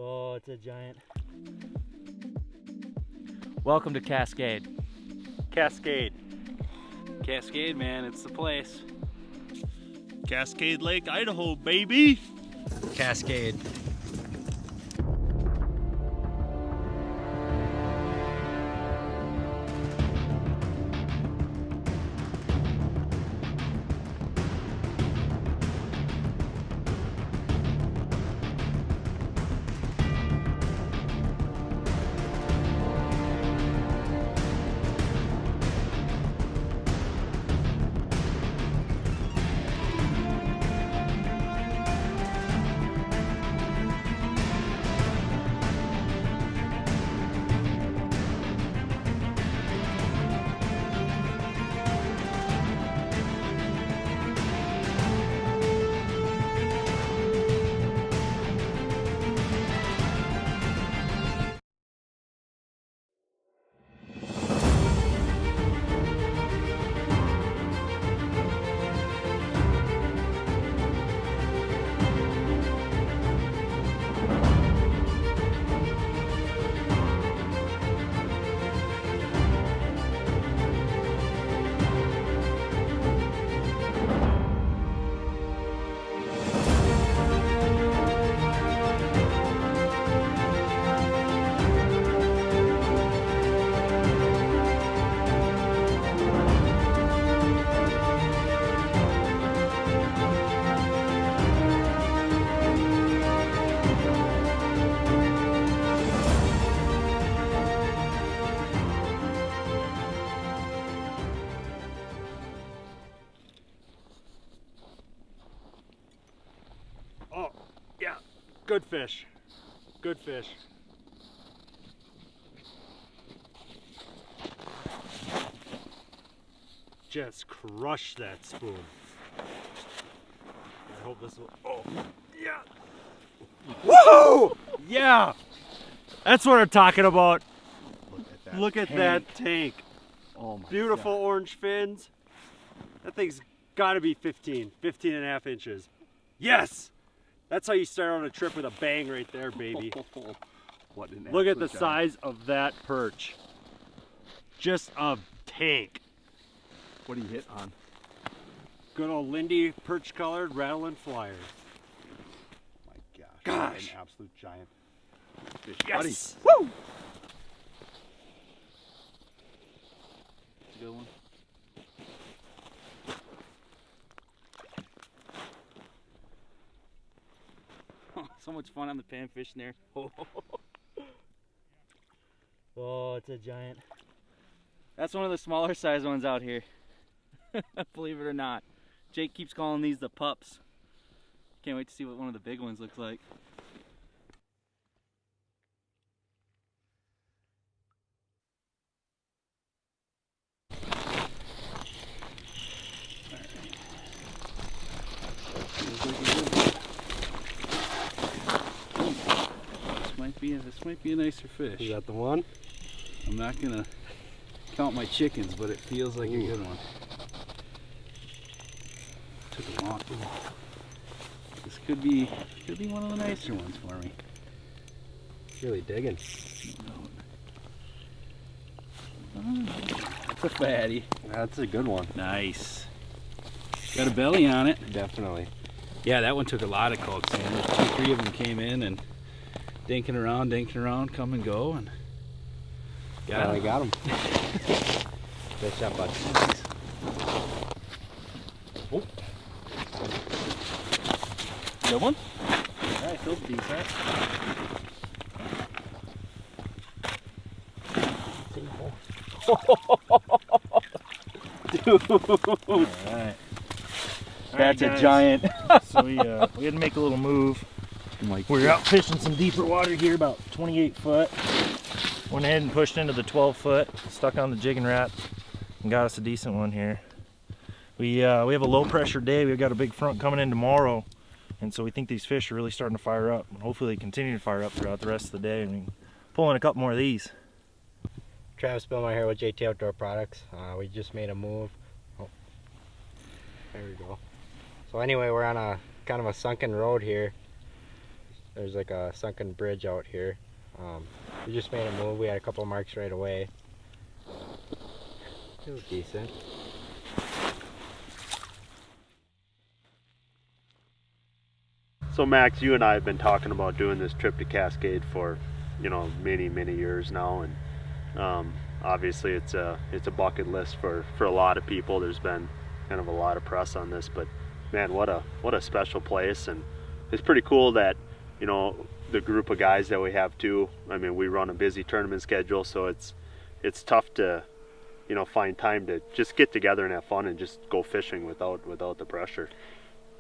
Oh, it's a giant. Welcome to Cascade. Cascade. Cascade, man, it's the place. Cascade Lake, Idaho, baby. Cascade. Oh, yeah. Good fish. Good fish. Just crush that spoon. I hope this will. Oh, yeah. Woohoo! Yeah. That's what I'm talking about. Look at that tank. Oh my Beautiful God. orange fins. That thing's got to be 15 and a half inches. Yes! That's how you start on a trip with a bang right there, baby. What an Look at the absolute giant. size of that perch. Just a tank. What do you hit on? Good old Lindy perch colored rattling flyer. My gosh. Gosh. An absolute giant fish. Yes! Buddy. Woo! It's a good one. So much fun on the panfish in there. Oh, it's a giant. That's one of the smaller size ones out here. Believe it or not. Jake keeps calling these the pups. Can't wait to see what one of the big ones looks like. This might be a nicer fish. Is that the one? I'm not gonna count my chickens, but it feels like a good one. Took a long. This could be one of the nicer ones for me. Really digging. That's a fatty. That's a good one. Nice. Got a belly on it. Definitely. Yeah, that one took a lot of coaxing. 2-3 of them came in and dinking around, come and go, and got him. Got him. Good shot, bud. Oh. Good one? Alright, feels decent. Dude. Alright. That's Alright, a giant. So we had to make a little move. We're out fishing some deeper water here, about 28 foot. Went ahead and pushed into the 12 foot, stuck on the jigging Rat, and got us a decent one here. We have a low pressure day. We've got a big front coming in tomorrow, and so we think these fish are really starting to fire up. And hopefully they continue to fire up throughout the rest of the day, and we can pull in a couple more of these. Travis Billmar here with JT Outdoor Products. We just made a move. Oh, there we go. So anyway, we're on a kind of a sunken road here. There's like a sunken bridge out here. We just made a move. We had a couple marks right away. It was decent. So Max, you and I have been talking about doing this trip to Cascade for, you know, many years now, and obviously it's a bucket list for a lot of people. There's been kind of a lot of press on this, but man, what a special place, and it's pretty cool that, you know, the group of guys that we have too. I mean, we run a busy tournament schedule, so it's tough to, you know, find time to just get together and have fun and just go fishing without the pressure.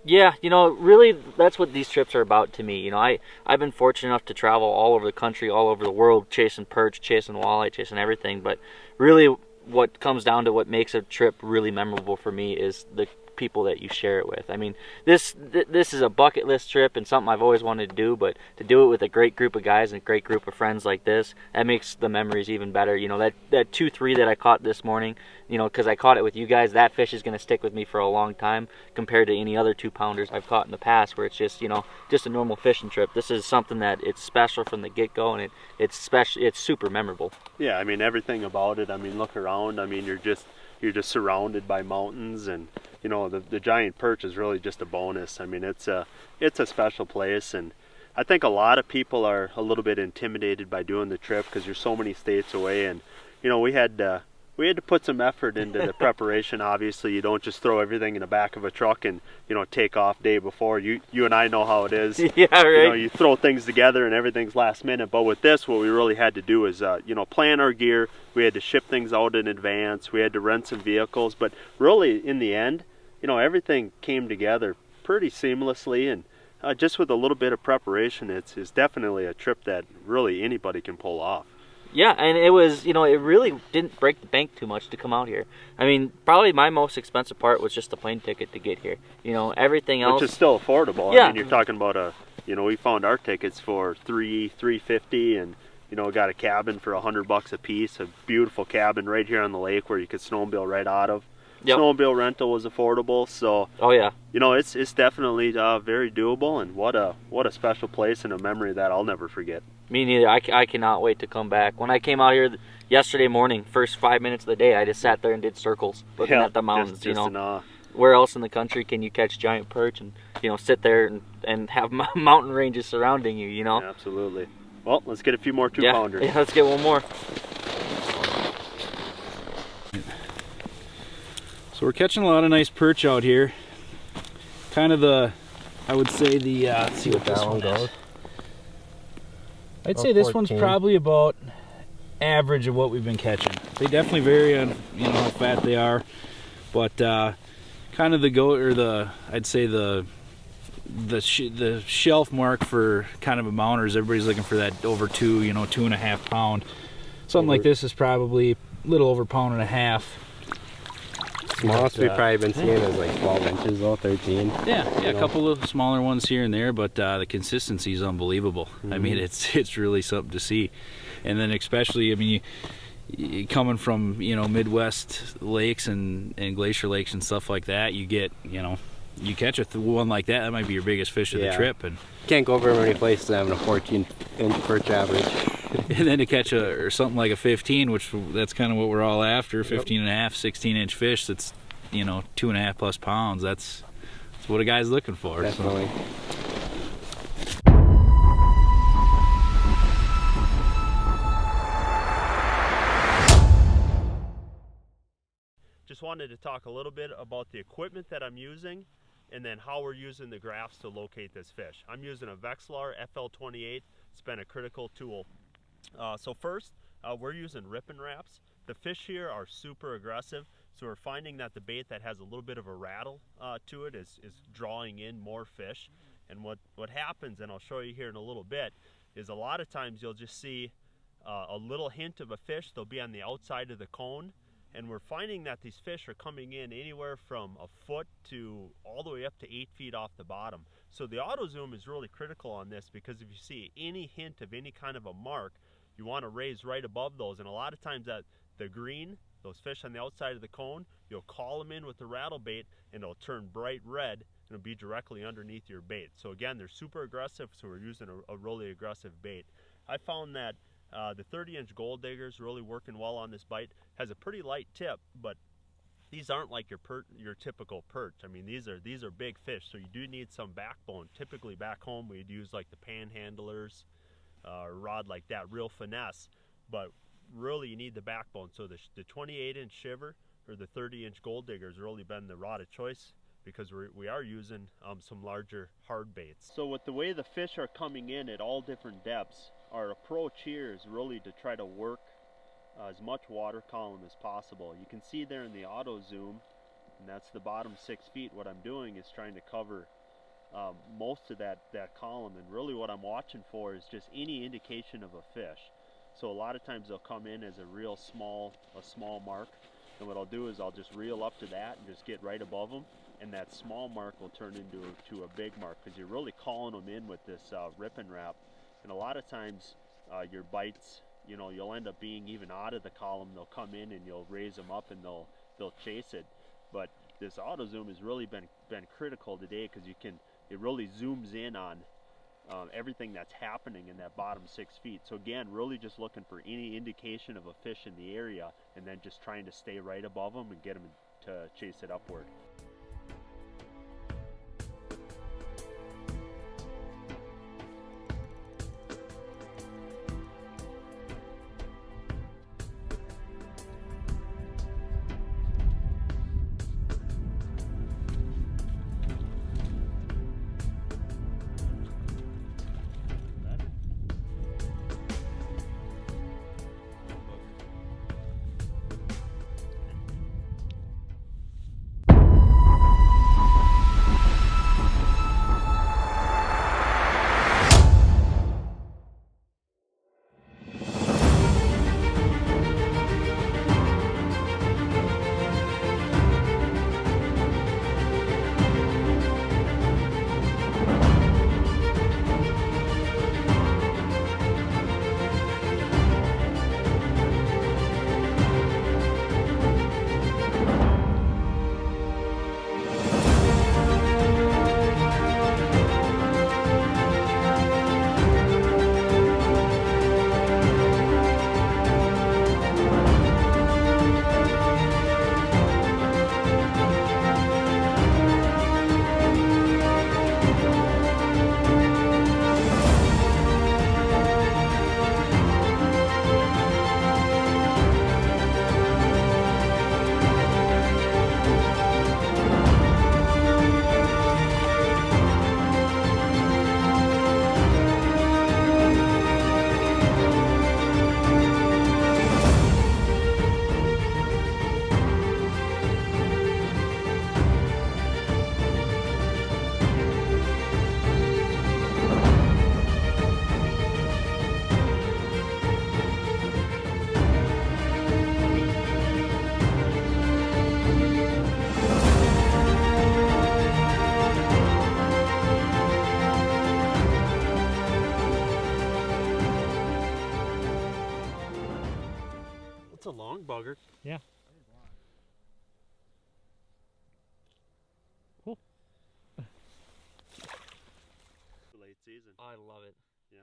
Yeah, you know, really, that's what these trips are about to me. You know, I've been fortunate enough to travel all over the country, all over the world, chasing perch, chasing walleye, chasing everything. But really, what comes down to what makes a trip really memorable for me is the people that you share it with. I mean, this is a bucket list trip and something I've always wanted to do, but to do it with a great group of guys and a great group of friends like this, that makes the memories even better. You know, that 2-3 that I caught this morning, you know, because I caught it with you guys, that fish is going to stick with me for a long time compared to any other 2-pounders I've caught in the past, where it's just, you know, just a normal fishing trip. This is something that it's special from the get-go, and it's special. It's super memorable. Yeah, I mean, everything about it. I mean, look around. I mean, you're just surrounded by mountains, and you know, the giant perch is really just a bonus. I mean, it's a special place, and I think a lot of people are a little bit intimidated by doing the trip because you're so many states away, and you know, we had to put some effort into the preparation. Obviously, you don't just throw everything in the back of a truck and, you know, take off day before. You and I know how it is. Yeah, right. You know, you throw things together and everything's last minute. But with this, what we really had to do is, you know, plan our gear. We had to ship things out in advance. We had to rent some vehicles. But really, in the end, you know, everything came together pretty seamlessly. And just with a little bit of preparation, it's definitely a trip that really anybody can pull off. Yeah, and it was, you know, it really didn't break the bank too much to come out here. I mean, probably my most expensive part was just the plane ticket to get here. You know, everything else, which is still affordable. Yeah. I mean, you're talking about you know, we found our tickets for $350, and you know, got a cabin for $100 a piece. A beautiful cabin right here on the lake where you could snowmobile right out of. Yep. Snowmobile rental was affordable, so oh yeah, you know, it's definitely very doable, and what a special place and a memory that I'll never forget. Me neither. I cannot wait to come back. When I came out here yesterday morning, first 5 minutes of the day, I just sat there and did circles looking at the mountains. Just you know, where else in the country can you catch giant perch and, you know, sit there and have mountain ranges surrounding you? You know. Yeah, absolutely. Well, let's get a few more 2-pounders. Yeah, let's get one more. So we're catching a lot of nice perch out here. Kind of I would say let's see what this one is. I'd say this 14. one's probably about average of what we've been catching. They definitely vary on, you know, how fat they are, but kind of I'd say the shelf mark for kind of a mounter is everybody's looking for that over 2.5 pound. Something like this is probably a little over 1.5 pounds. Smallest we've probably been seeing is like 12 inches though, 13. Yeah, a couple of smaller ones here and there, but the consistency is unbelievable. Mm-hmm. I mean, it's really something to see. And then especially, I mean, you coming from, you know, Midwest lakes and glacier lakes and stuff like that, you get, you know, you catch one like that might be your biggest fish of the trip. And can't go very many places having a 14-inch perch average. And then to catch or something like a 15, which that's kind of what we're all after, 15 and a half, 16-inch fish that's, you know, 2.5+ pounds. That's what a guy's looking for. Definitely. Just wanted to talk a little bit about the equipment that I'm using, and then how we're using the graphs to locate this fish. I'm using a Vexilar FL28. It's been a critical tool. So first, we're using ripping wraps. The fish here are super aggressive, so we're finding that the bait that has a little bit of a rattle to it is drawing in more fish. And what happens, and I'll show you here in a little bit, is a lot of times you'll just see a little hint of a fish. They'll be on the outside of the cone, and we're finding that these fish are coming in anywhere from a foot to all the way up to 8 feet off the bottom. So the auto zoom is really critical on this, because if you see any hint of any kind of a mark, you want to raise right above those. And a lot of times that the green, those fish on the outside of the cone, you'll call them in with the rattle bait and it'll turn bright red, be directly underneath your bait. So again, they're super aggressive, so we're using a really aggressive bait. I found that the 30-inch gold digger is really working well on this bite. Has a pretty light tip, but these aren't like your typical perch. I mean, these are big fish, so you do need some backbone. Typically back home we'd use like the panhandlers, a rod like that, real finesse, but really you need the backbone. So the 28-inch shiver or the 30-inch gold digger has really been the rod of choice, because we are using some larger hard baits. So with the way the fish are coming in at all different depths, our approach here is really to try to work as much water column as possible. You can see there in the auto zoom, and that's the bottom 6 feet, what I'm doing is trying to cover most of that column, and really what I'm watching for is just any indication of a fish. So a lot of times they'll come in as a small mark, and what I'll do is I'll just reel up to that and just get right above them, and that small mark will turn into a big mark, because you're really calling them in with this rip and wrap. And a lot of times your bites, you'll end up being even out of the column. They'll come in and you'll raise them up and they'll chase it. But this auto zoom has really been critical today, because it really zooms in on everything that's happening in that bottom 6 feet. So again, really just looking for any indication of a fish in the area, and then just trying to stay right above them and get them to chase it upward. A long bugger. Yeah. Cool. Late season. I love it. Yeah.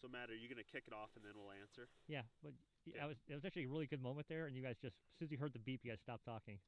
So Matt, are you gonna kick it off and then we'll answer? Yeah, but Okay. it was actually a really good moment there, and you guys just, as soon as you heard the beep, you guys stopped talking.